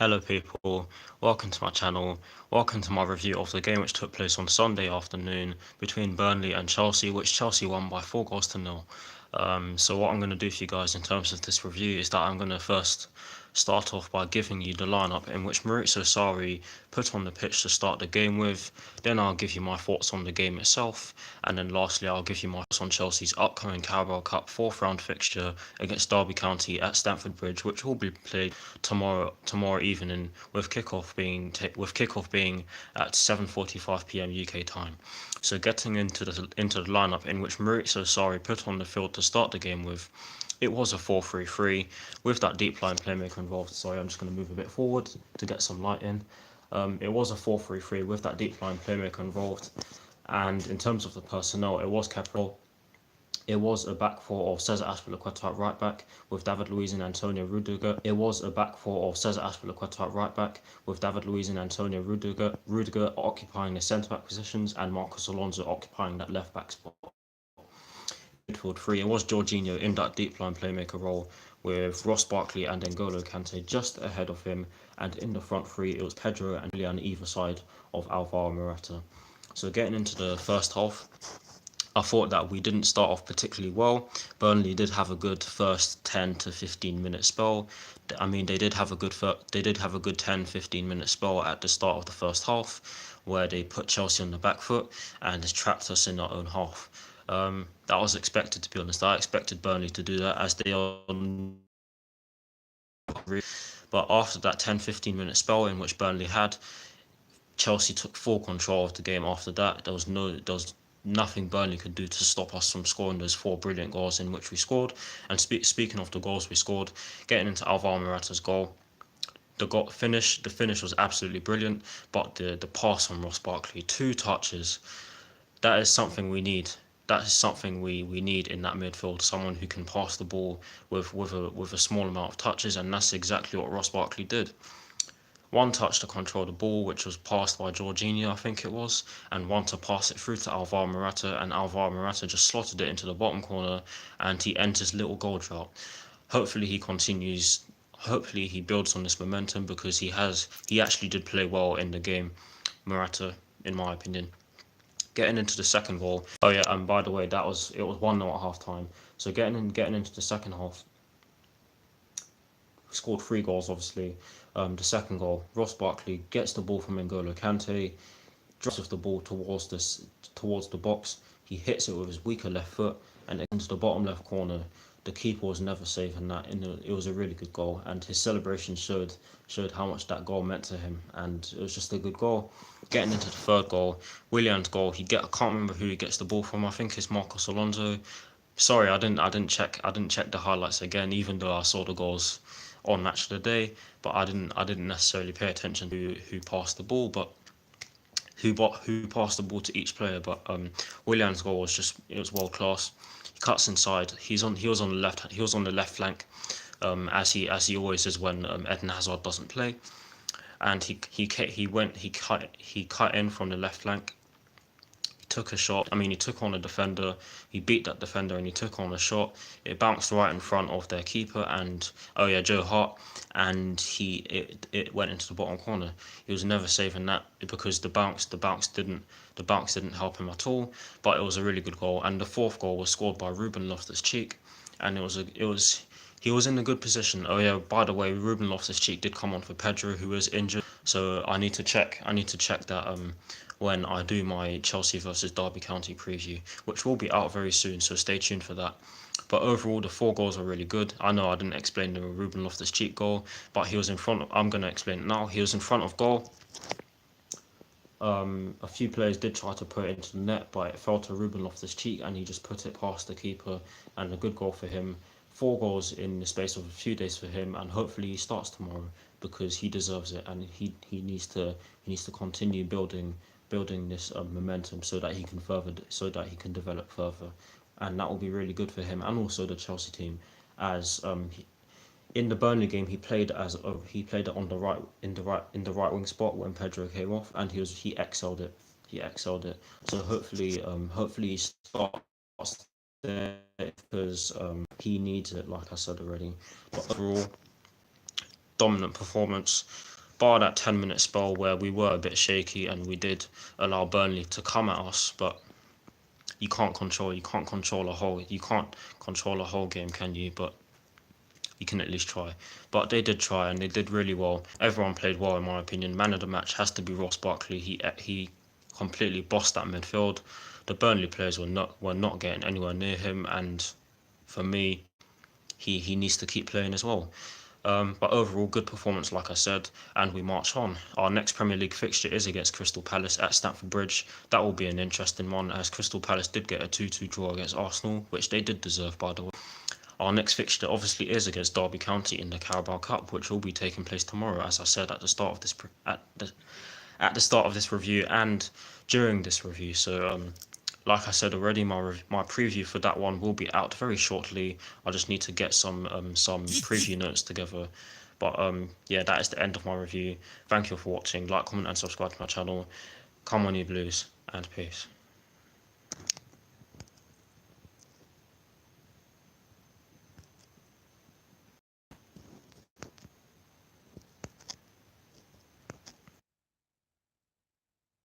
Hello people, welcome to my channel, welcome to my review of the game which took place on Sunday afternoon between Burnley and Chelsea, which Chelsea won by 4 goals to 0. So what I'm going to do for you guys in terms of this review is that I'm going to first start off by giving you the lineup in which Maurizio Sarri put on the pitch to start the game with, then I'll give you my thoughts on the game itself, and then lastly I'll give you my thoughts on Chelsea's upcoming Carabao Cup 4th round fixture against Derby County at Stamford Bridge, which will be played tomorrow evening, with kickoff being at 7:45 p.m. UK time. So getting into the lineup in which Maurizio Sarri put on the field to start the game with, it was a 4-3-3 with that deep line playmaker involved. Sorry, I'm just going to move a bit forward to get some light in. It was a 4-3-3 with that deep line playmaker involved, and in terms of the personnel, it was Capital. It was a back four of Cesar Azpilicueta at right back with David Luiz and Antonio Rudiger. It was a back four of Cesar Azpilicueta at right back with David Luiz and Antonio Rudiger occupying the centre back positions and Marcos Alonso occupying that left back spot. Midfield three, it was Jorginho in that deep line playmaker role with Ross Barkley and N'Golo Kante just ahead of him, and in the front three it was Pedro and Willian on either side of Alvaro Morata. So getting into the first half, I thought that we didn't start off particularly well. Burnley did have a good first 10 to 15 minute spell. I mean, they did have a good 10-15 minute spell at the start of the first half, where they put Chelsea on the back foot and trapped us in our own half. That was expected, to be honest. I expected Burnley to do that, as they are. But after that 10-15 minute spell in which Burnley had, Chelsea took full control of the game. After that, there was nothing Burnley could do to stop us from scoring those 4 brilliant goals in which we scored. And speaking of the goals we scored, getting into Alvaro Morata's goal, the finish was absolutely brilliant, but the pass from Ross Barkley, 2 touches, that is something we need. That is something we need in that midfield, someone who can pass the ball with a small amount of touches, and that's exactly what Ross Barkley did. 1 touch to control the ball, which was passed by Jorginho, I think it was, and 1 to pass it through to Alvaro Morata, and Alvaro Morata just slotted it into the bottom corner, and he enters little goal drought. Hopefully he continues. Hopefully he builds on this momentum, because he actually did play well in the game, Morata, in my opinion. Getting into the second goal. Oh yeah, and by the way, it was 1-0 at half time. So getting into the second half, scored 3 goals, obviously. The second goal, Ross Barkley gets the ball from N'Golo Kante, drops the ball towards the box. He hits it with his weaker left foot and into the bottom left corner. The keeper was never saving that. It was a really good goal, and his celebration showed how much that goal meant to him, and it was just a good goal. Getting into the third goal, Willian's goal. I can't remember who he gets the ball from. I think it's Marcos Alonso. Sorry, I didn't check the highlights again, even though I saw the goals on Match of the Day, but I didn't necessarily pay attention to who passed the ball, but who passed the ball to each player. But Willian's goal it was world class. He cuts inside. He was on the left flank, as he always is when Eden Hazard doesn't play, and he cut in from the left flank. Took a shot. I mean, he took on a defender. He beat that defender, and he took on a shot. It bounced right in front of their keeper, and Joe Hart, and it went into the bottom corner. He was never saving that, because the bounce didn't help him at all. But it was a really good goal, and the fourth goal was scored by Ruben Loftus-Cheek, and he was in a good position. Oh yeah, by the way, Ruben Loftus-Cheek did come on for Pedro, who was injured. So I need to check that when I do my Chelsea versus Derby County preview, which will be out very soon, so stay tuned for that. But overall, the 4 goals are really good. I know I didn't explain the Ruben Loftus-Cheek goal, but he was in front of. I'm going to explain it now. He was in front of goal. A few players did try to put it into the net, but it fell to Ruben Loftus-Cheek, and he just put it past the keeper, and a good goal for him. 4 goals in the space of a few days for him, and hopefully he starts tomorrow, because he deserves it, and he needs to continue building this momentum, so that he can develop further, and that will be really good for him and also the Chelsea team, as in the Burnley game he played on the right in the right wing spot when Pedro came off, and he excelled it. So hopefully he starts there, because he needs it, like I said already. But overall, dominant performance. bar that 10-minute spell where we were a bit shaky and we did allow Burnley to come at us, but you can't control a whole game, can you? But you can at least try. But they did try and they did really well. Everyone played well in my opinion. Man of the match has to be Ross Barkley. He completely bossed that midfield. The Burnley players were not getting anywhere near him, and for me, he needs to keep playing as well. But overall, good performance, like I said, and we march on. Our next Premier League fixture is against Crystal Palace at Stamford Bridge. That will be an interesting one, as Crystal Palace did get a 2-2 draw against Arsenal, which they did deserve, by the way. Our next fixture obviously is against Derby County in the Carabao Cup, which will be taking place tomorrow, as I said at the start of this review and during this review. So, like I said already, my preview for that one will be out very shortly. I just need to get some preview notes together. But yeah, that is the end of my review. Thank you for watching. Like, comment, and subscribe to my channel. Come on, you Blues, and peace.